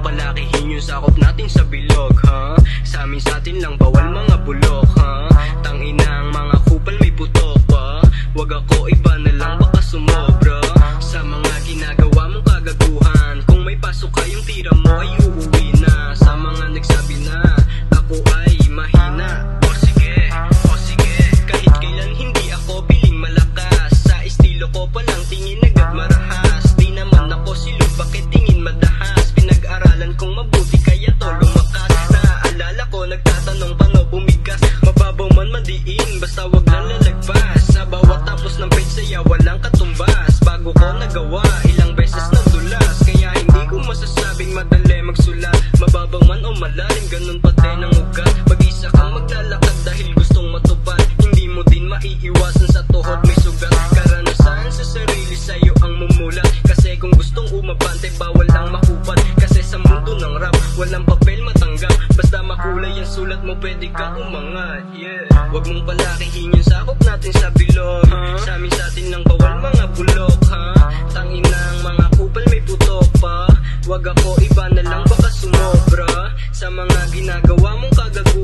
mong palakihin yung sakop natin sa bilog, ha? Sa amin sa atin lang bawal mga bulok, ha? Tanginang mga kupal may putok pa. Wag ako iba na lang baka sumobra sa mga ginagawa mong kagaguhan. Kung may pasok kayong tira mo ay uuwi na. Sa mga nagsabi na ako ay mahina, o sige, kahit kailan hindi ako piling malakas. Sa estilo ko palang tingin agad marahas. Di naman ako silog, bakit tingin madahas? Pinag-aralan kong mabuti kaya to lumakas. Naaalala ko nagtatanong paano bumigas. Mababaw man madiin, basta wag lang lalagpas. Sa bawat tapos ng page saya walang katumbas. Bago ko nagawa, ilang beses nadulas. Kaya hindi ko masasabing madali magsulat. Mababaw man o malalim, ganun pa din ang ugat. Mag-isa kang maglalakad dahil gustong matupad. Hindi mo din maiiwasan sa tuhod may sugat. Karanasan sa sarili sa'yo ang mumulat. Kasi kung gustong umabante bawal lang mahupad. Kasi sa mundo ng rap walang papel matanggap. Basta makulay ang sulat mo pwede ka umangat, yeah. Wag mong palakihin yung sakop natin sa bilog, sa amin sa atin lang bawal mga bulok, ha? Tanginang mga kupal may putok pa. Wag ako iba na lang baka sumobra sa mga ginagawa mong kagaguhan.